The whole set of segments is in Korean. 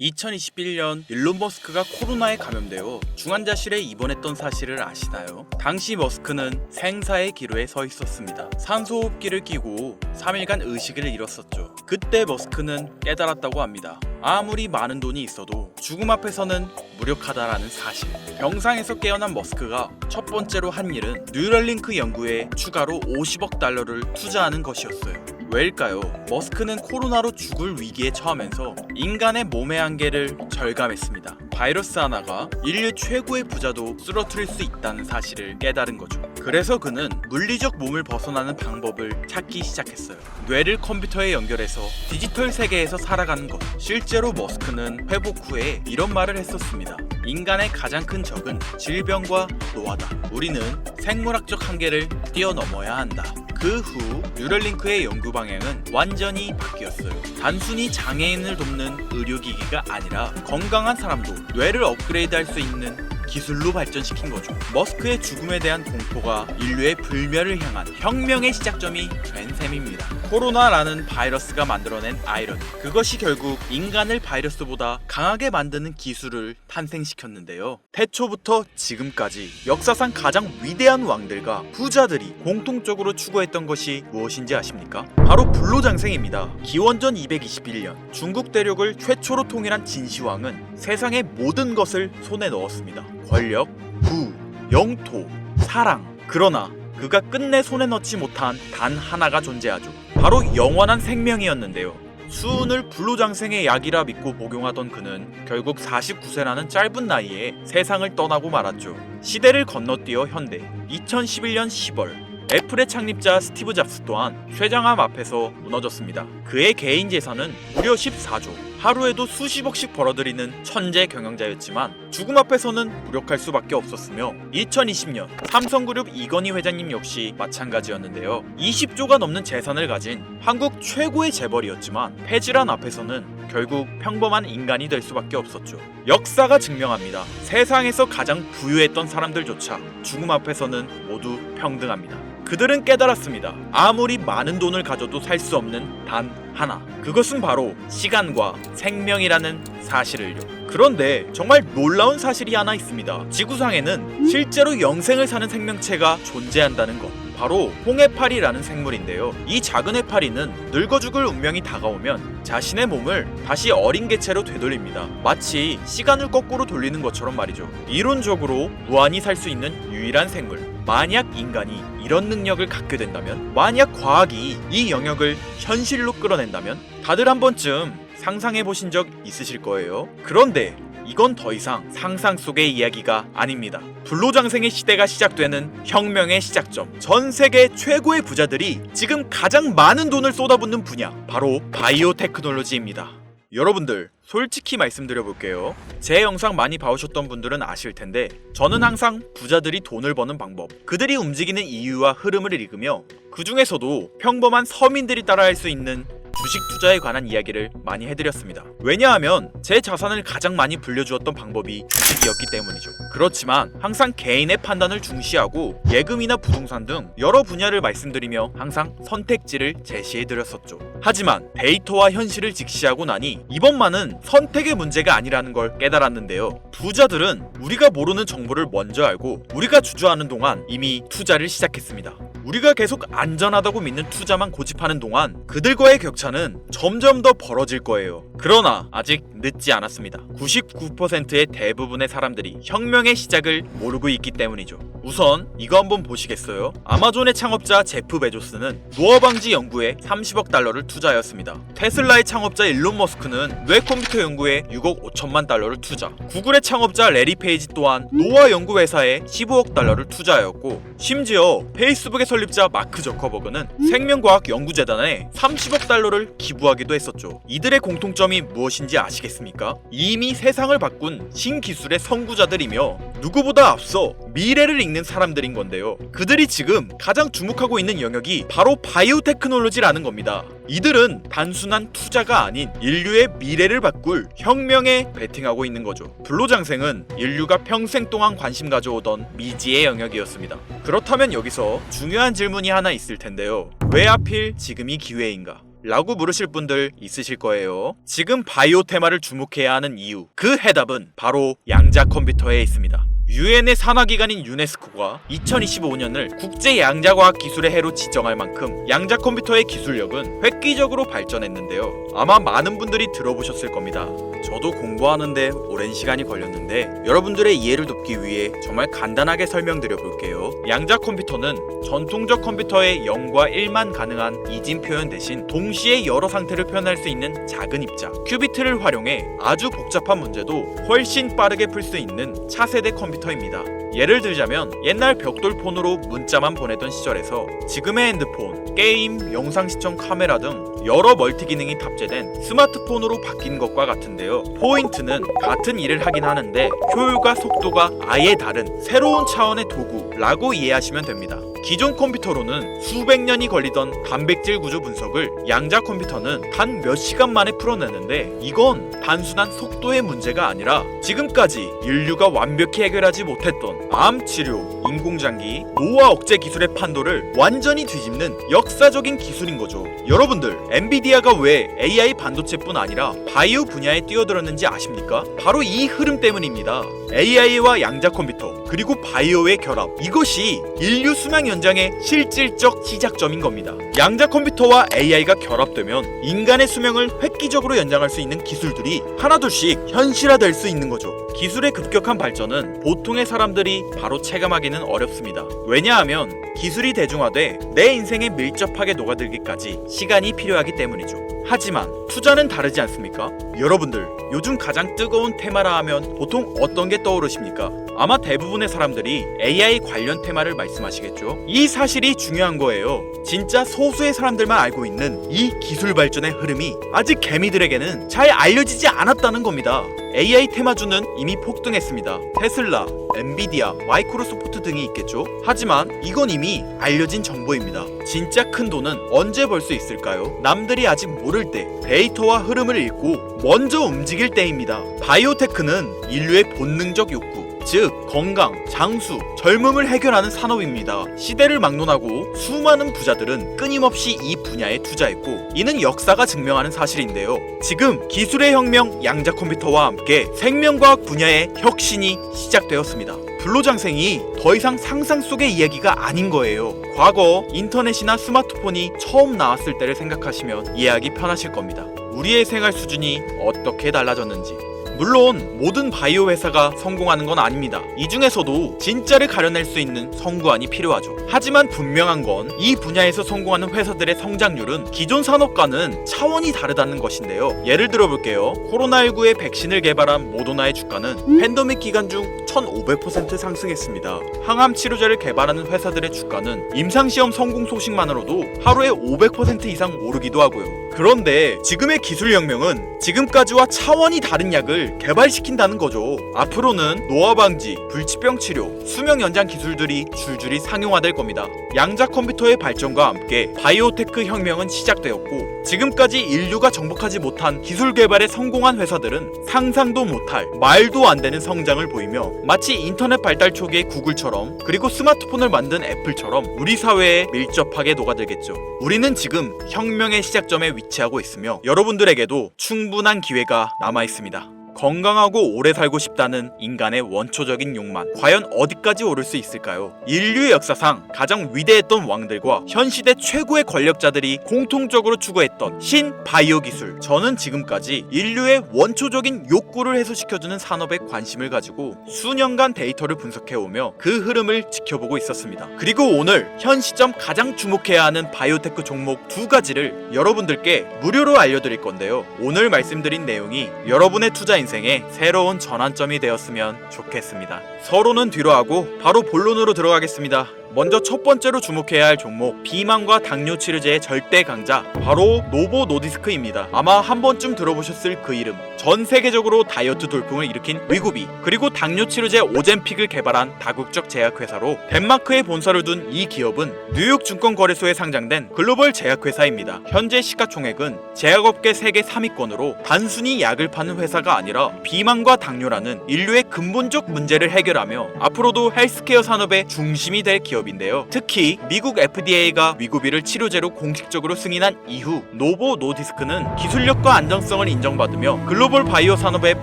2021년 일론 머스크가 코로나에 감염되어 중환자실에 입원했던 사실을 아시나요? 당시 머스크는 생사의 기로에 서 있었습니다. 산소호흡기를 끼고 3일간 의식을 잃었었죠. 그때 머스크는 깨달았다고 합니다. 아무리 많은 돈이 있어도 죽음 앞에서는 무력하다라는 사실. 병상에서 깨어난 머스크가 첫 번째로 한 일은 뉴럴링크 연구에 추가로 50억 달러를 투자하는 것이었어요. 왜일까요? 머스크는 코로나로 죽을 위기에 처하면서 인간의 몸의 한계를 절감했습니다. 바이러스 하나가 인류 최고의 부자도 쓰러뜨릴 수 있다는 사실을 깨달은 거죠. 그래서 그는 물리적 몸을 벗어나는 방법을 찾기 시작했어요. 뇌를 컴퓨터에 연결해서 디지털 세계에서 살아가는 것. 실제로 머스크는 회복 후에 이런 말을 했었습니다. 인간의 가장 큰 적은 질병과 노화다. 우리는 생물학적 한계를 뛰어넘어야 한다. 그 후 뉴럴링크의 연구 방향은 완전히 바뀌었어요. 단순히 장애인을 돕는 의료기기가 아니라 건강한 사람도 뇌를 업그레이드할 수 있는 기술로 발전시킨 거죠. 머스크의 죽음에 대한 공포가 인류의 불멸을 향한 혁명의 시작점이 된 셈입니다. 코로나라는 바이러스가 만들어낸 아이러니, 그것이 결국 인간을 바이러스보다 강하게 만드는 기술을 탄생시켰는데요. 태초부터 지금까지 역사상 가장 위대한 왕들과 부자들이 공통적으로 추구했던 것이 무엇인지 아십니까? 바로 불로장생입니다. 기원전 221년 중국 대륙을 최초로 통일한 진시황은 세상의 모든 것을 손에 넣었습니다. 권력, 부, 영토, 사랑. 그러나 그가 끝내 손에 넣지 못한 단 하나가 존재하죠. 바로 영원한 생명이었는데요. 수은을 불로장생의 약이라 믿고 복용하던 그는 결국 49세라는 짧은 나이에 세상을 떠나고 말았죠. 시대를 건너뛰어 현대 2011년 10월 애플의 창립자 스티브 잡스 또한 쇠장암 앞에서 무너졌습니다. 그의 개인 재산은 무려 14조, 하루에도 수십억씩 벌어들이는 천재 경영자였지만 죽음 앞에서는 무력할 수밖에 없었으며 2020년 삼성그룹 이건희 회장님 역시 마찬가지였는데요. 20조가 넘는 재산을 가진 한국 최고의 재벌이었지만 폐질환 앞에서는 결국 평범한 인간이 될 수밖에 없었죠. 역사가 증명합니다. 세상에서 가장 부유했던 사람들조차 죽음 앞에서는 모두 평등합니다. 그들은 깨달았습니다. 아무리 많은 돈을 가져도 살 수 없는 단 하나. 그것은 바로 시간과 생명이라는 사실을요. 그런데 정말 놀라운 사실이 하나 있습니다. 지구상에는 실제로 영생을 사는 생명체가 존재한다는 것. 바로 홍해파리라는 생물인데요. 이 작은 해파리는 늙어 죽을 운명이 다가오면 자신의 몸을 다시 어린 개체로 되돌립니다. 마치 시간을 거꾸로 돌리는 것처럼 말이죠. 이론적으로 무한히 살 수 있는 유일한 생물. 만약 인간이 이런 능력을 갖게 된다면, 만약 과학이 이 영역을 현실로 끌어낸다면 다들 한 번쯤 상상해 보신 적 있으실 거예요. 그런데 이건 더 이상 상상 속의 이야기가 아닙니다. 불로장생의 시대가 시작되는 혁명의 시작점. 전 세계 최고의 부자들이 지금 가장 많은 돈을 쏟아붓는 분야, 바로 바이오 테크놀로지입니다. 여러분들, 솔직히 말씀드려볼게요. 제 영상 많이 봐오셨던 분들은 아실 텐데 저는 항상 부자들이 돈을 버는 방법, 그들이 움직이는 이유와 흐름을 읽으며 그 중에서도 평범한 서민들이 따라할 수 있는 주식 투자에 관한 이야기를 많이 해드렸습니다. 왜냐하면 제 자산을 가장 많이 불려주었던 방법이 주식이었기 때문이죠. 그렇지만 항상 개인의 판단을 중시하고 예금이나 부동산 등 여러 분야를 말씀드리며 항상 선택지를 제시해드렸었죠. 하지만 데이터와 현실을 직시하고 나니 이번만은 선택의 문제가 아니라는 걸 깨달았는데요. 부자들은 우리가 모르는 정보를 먼저 알고 우리가 주저하는 동안 이미 투자를 시작했습니다. 우리가 계속 안전하다고 믿는 투자만 고집하는 동안 그들과의 격차는 점점 더 벌어질 거예요. 그러나 아직 늦지 않았습니다. 99%의 대부분의 사람들이 혁명의 시작을 모르고 있기 때문이죠. 우선 이거 한번 보시겠어요? 아마존의 창업자 제프 베조스는 노화 방지 연구에 30억 달러를 투자하였습니다. 테슬라의 창업자 일론 머스크는 뇌 컴퓨터 연구에 6억 5천만 달러를 투자. 구글의 창업자 레리 페이지 또한 노화 연구 회사에 15억 달러를 투자하였고, 심지어 페이스북의 설립자 마크 저커버그는 생명과학 연구재단에 30억 달러를 기부하기도 했었죠. 이들의 공통점이 무엇인지 아시겠습니까? 이미 세상을 바꾼 신기술의 선구자들이며 누구보다 앞서 미래를 읽는 사람들인 건데요. 그들이 지금 가장 주목하고 있는 영역이 바로 바이오 테크놀로지라는 겁니다. 이들은 단순한 투자가 아닌 인류의 미래를 바꿀 혁명에 베팅하고 있는 거죠. 불로장생은 인류가 평생 동안 관심 가져오던 미지의 영역이었습니다. 그렇다면 여기서 중요한 질문이 하나 있을 텐데요. 왜 하필 지금이 기회인가? 라고 물으실 분들 있으실 거예요. 지금 바이오 테마를 주목해야 하는 이유, 그 해답은 바로 양자 컴퓨터에 있습니다. 유엔의 산하기관인 유네스코가 2025년을 국제 양자과학 기술의 해로 지정할 만큼 양자 컴퓨터의 기술력은 획기적으로 발전했는데요. 아마 많은 분들이 들어보셨을 겁니다. 저도 공부하는데 오랜 시간이 걸렸는데 여러분들의 이해를 돕기 위해 정말 간단하게 설명드려 볼게요. 양자 컴퓨터는 전통적 컴퓨터의 0과 1만 가능한 이진 표현 대신 동시에 여러 상태를 표현할 수 있는 작은 입자 큐비트를 활용해 아주 복잡한 문제도 훨씬 빠르게 풀 수 있는 차세대 컴퓨터입니다. 예를 들자면 옛날 벽돌폰으로 문자만 보내던 시절에서 지금의 핸드폰, 게임, 영상 시청 카메라 등 여러 멀티 기능이 탑재된 스마트폰으로 바뀐 것과 같은데요. 포인트는 같은 일을 하긴 하는데 효율과 속도가 아예 다른 새로운 차원의 도구라고 이해하시면 됩니다. 기존 컴퓨터로는 수백 년이 걸리던 단백질 구조 분석을 양자 컴퓨터는 단 몇 시간 만에 풀어내는데 이건 단순한 속도의 문제가 아니라 지금까지 인류가 완벽히 해결하지 못했던 암 치료, 인공장기, 노화 억제 기술의 판도를 완전히 뒤집는 역사적인 기술인 거죠. 여러분들, 엔비디아가 왜 AI 반도체뿐 아니라 바이오 분야에 뛰어들었는지 아십니까? 바로 이 흐름 때문입니다. AI와 양자 컴퓨터 그리고 바이오의 결합, 이것이 인류 수명 연장의 실질적 시작점인 겁니다. 양자 컴퓨터와 AI가 결합되면 인간의 수명을 획기적으로 연장할 수 있는 기술들이 하나둘씩 현실화될 수 있는 거죠. 기술의 급격한 발전은 보통의 사람들이 바로 체감하기는 어렵습니다. 왜냐하면 기술이 대중화돼 내 인생에 밀접하게 녹아들기까지 시간이 필요하기 때문이죠. 하지만 투자는 다르지 않습니까? 여러분들, 요즘 가장 뜨거운 테마라 하면 보통 어떤 게 떠오르십니까? 아마 대부분의 사람들이 AI 관련 테마를 말씀하시겠죠? 이 사실이 중요한 거예요. 진짜 소수의 사람들만 알고 있는 이 기술 발전의 흐름이 아직 개미들에게는 잘 알려지지 않았다는 겁니다. AI 테마주는 이미 폭등했습니다. 테슬라, 엔비디아, 마이크로소프트 등이 있겠죠? 하지만 이건 이미 알려진 정보입니다. 진짜 큰 돈은 언제 벌 수 있을까요? 남들이 아직 모를 때 데이터와 흐름을 읽고 먼저 움직일 때입니다. 바이오테크는 인류의 본능적 욕구, 즉 건강, 장수, 젊음을 해결하는 산업입니다. 시대를 막론하고 수많은 부자들은 끊임없이 이 분야에 투자했고 이는 역사가 증명하는 사실인데요. 지금 기술의 혁명 양자 컴퓨터와 함께 생명과학 분야의 혁신이 시작되었습니다. 불로장생이 더 이상 상상 속의 이야기가 아닌 거예요. 과거 인터넷이나 스마트폰이 처음 나왔을 때를 생각하시면 이해하기 편하실 겁니다. 우리의 생활 수준이 어떻게 달라졌는지. 물론 모든 바이오 회사가 성공하는 건 아닙니다. 이 중에서도 진짜를 가려낼 수 있는 성구안이 필요하죠. 하지만 분명한 건 이 분야에서 성공하는 회사들의 성장률은 기존 산업과는 차원이 다르다는 것인데요. 예를 들어볼게요. 코로나19의 백신을 개발한 모더나의 주가는 팬데믹 기간 중 1500% 상승했습니다. 항암 치료제를 개발하는 회사들의 주가는 임상시험 성공 소식만으로도 하루에 500% 이상 오르기도 하고요. 그런데 지금의 기술혁명은 지금까지와 차원이 다른 약을 개발시킨다는 거죠. 앞으로는 노화 방지, 불치병 치료, 수명 연장 기술들이 줄줄이 상용화될 겁니다. 양자 컴퓨터의 발전과 함께 바이오테크 혁명은 시작되었고 지금까지 인류가 정복하지 못한 기술 개발에 성공한 회사들은 상상도 못할 말도 안 되는 성장을 보이며 마치 인터넷 발달 초기의 구글처럼 그리고 스마트폰을 만든 애플처럼 우리 사회에 밀접하게 녹아들겠죠. 우리는 지금 혁명의 시작점에 위치하고 있으며 여러분들에게도 충분한 기회가 남아 있습니다. 건강하고 오래 살고 싶다는 인간의 원초적인 욕망, 과연 어디까지 오를 수 있을까요? 인류의 역사상 가장 위대했던 왕들과 현 시대 최고의 권력자들이 공통적으로 추구했던 신바이오 기술. 저는 지금까지 인류의 원초적인 욕구를 해소시켜주는 산업에 관심을 가지고 수년간 데이터를 분석해오며 그 흐름을 지켜보고 있었습니다. 그리고 오늘 현 시점 가장 주목해야 하는 바이오테크 종목 두 가지를 여러분들께 무료로 알려드릴 건데요. 오늘 말씀드린 내용이 여러분의 투자 인생의 새로운 전환점이 되었으면 좋겠습니다. 서로는 뒤로 하고 바로 본론으로 들어가겠습니다. 먼저 첫 번째로 주목해야 할 종목, 비만과 당뇨 치료제의 절대 강자, 바로 노보 노디스크입니다. 아마 한 번쯤 들어보셨을 그 이름. 전 세계적으로 다이어트 돌풍을 일으킨 위구비, 그리고 당뇨 치료제 오젬픽을 개발한 다국적 제약회사로 덴마크에 본사를 둔 이 기업은 뉴욕 증권거래소에 상장된 글로벌 제약회사입니다. 현재 시가총액은 제약업계 세계 3위권으로 단순히 약을 파는 회사가 아니라 비만과 당뇨라는 인류의 근본적 문제를 해결하며 앞으로도 헬스케어 산업의 중심이 될 기업입니다. 기업인데요. 특히 미국 FDA가 위고비를 치료제로 공식적으로 승인한 이후 노보 노디스크는 기술력과 안정성을 인정받으며 글로벌 바이오 산업의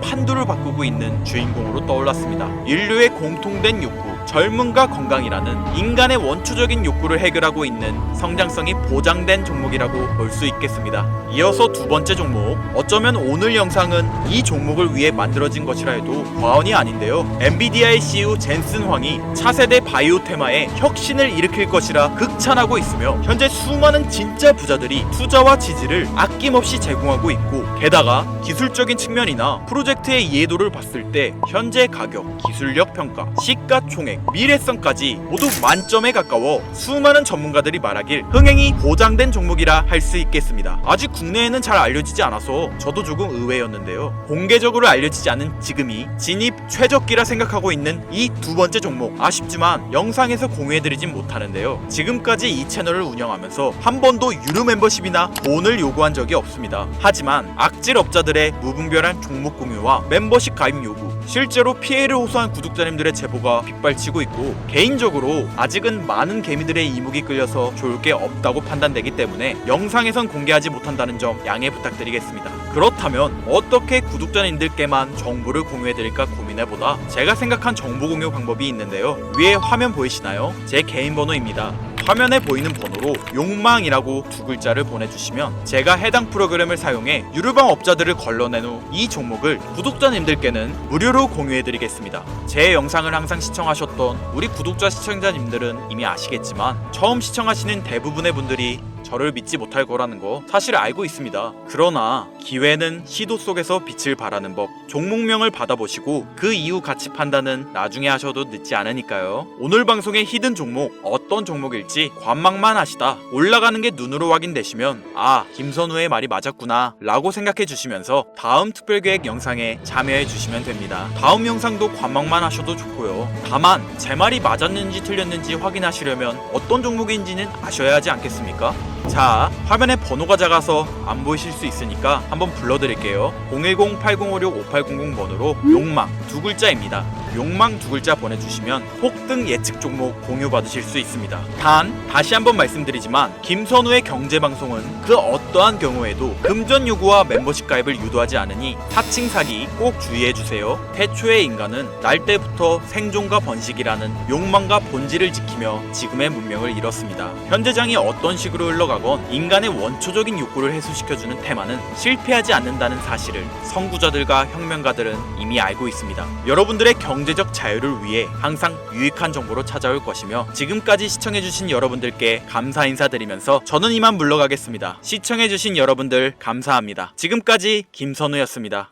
판도를 바꾸고 있는 주인공으로 떠올랐습니다. 인류의 공통된 욕구, 젊음과 건강이라는 인간의 원초적인 욕구를 해결하고 있는 성장성이 보장된 종목이라고 볼 수 있겠습니다. 이어서 두 번째 종목, 어쩌면 오늘 영상은 이 종목을 위해 만들어진 것이라 해도 과언이 아닌데요. 엔비디아의 CEO 젠슨 황이 차세대 바이오 테마에 혁신을 일으킬 것이라 극찬하고 있으며 현재 수많은 진짜 부자들이 투자와 지지를 아낌없이 제공하고 있고, 게다가 기술적인 측면이나 프로젝트의 이해도를 봤을 때 현재 가격, 기술력 평가, 시가총액, 미래성까지 모두 만점에 가까워 수많은 전문가들이 말하길 흥행이 보장된 종목이라 할 수 있겠습니다. 아직 국내에는 잘 알려지지 않아서 저도 조금 의외였는데요. 공개적으로 알려지지 않은 지금이 진입 최적기라 생각하고 있는 이 두 번째 종목, 아쉽지만 영상에서 공유해드리진 못하는데요. 지금까지 이 채널을 운영하면서 한 번도 유료 멤버십이나 돈을 요구한 적이 없습니다. 하지만 악질업자들의 무분별한 종목 공유와 멤버십 가입 요구, 실제로 피해를 호소한 구독자님들의 제보가 빗발치고 있고, 개인적으로 아직은 많은 개미들의 이목이 끌려서 좋을 게 없다고 판단되기 때문에 영상에선 공개하지 못한다는 점 양해 부탁드리겠습니다. 그렇다면 어떻게 구독자님들께만 정보를 공유해드릴까 고민해보다 제가 생각한 정보 공유 방법이 있는데요. 위에 화면 보이시나요? 제 개인 번호입니다. 화면에 보이는 번호로 욕망이라고 두 글자를 보내주시면 제가 해당 프로그램을 사용해 유료방 업자들을 걸러낸 후 이 종목을 구독자님들께는 무료로 공유해드리겠습니다. 제 영상을 항상 시청하셨던 우리 구독자 시청자님들은 이미 아시겠지만 처음 시청하시는 대부분의 분들이 저를 믿지 못할 거라는 거 사실 알고 있습니다. 그러나 기회는 시도 속에서 빛을 발하는 법, 종목명을 받아보시고 그 이후 가치 판단은 나중에 하셔도 늦지 않으니까요. 오늘 방송의 히든 종목, 어떤 종목일지 관망만 하시다 올라가는 게 눈으로 확인되시면 아, 김선우의 말이 맞았구나 라고 생각해 주시면서 다음 특별계획 영상에 참여해 주시면 됩니다. 다음 영상도 관망만 하셔도 좋고요. 다만 제 말이 맞았는지 틀렸는지 확인하시려면 어떤 종목인지는 아셔야 하지 않겠습니까? 자, 화면에 번호가 작아서 안 보이실 수 있으니까 한번 불러드릴게요. 010-8056-5800 번호로 욕망 두 글자입니다. 욕망 두 글자 보내주시면 폭등 예측 종목 공유 받으실 수 있습니다. 단 다시 한번 말씀드리지만 김선우의 경제방송은 그 어떠한 경우에도 금전 요구와 멤버십 가입을 유도하지 않으니 사칭 사기 꼭 주의해주세요. 태초의 인간은 날 때부터 생존과 번식이라는 욕망과 본질을 지키며 지금의 문명을 이뤘습니다. 현재장이 어떤 식으로 흘러가건 인간의 원초적인 욕구를 해소시켜주는 테마는 실패하지 않는다는 사실을 선구자들과 혁명가들은 이미 알고 있습니다. 여러분들의 경제적 자유를 위해 항상 유익한 정보로 찾아올 것이며, 지금까지 시청해주신 여러분들께 감사 인사드리면서 저는 이만 물러가겠습니다. 시청해주신 여러분들 감사합니다. 지금까지 김선우였습니다.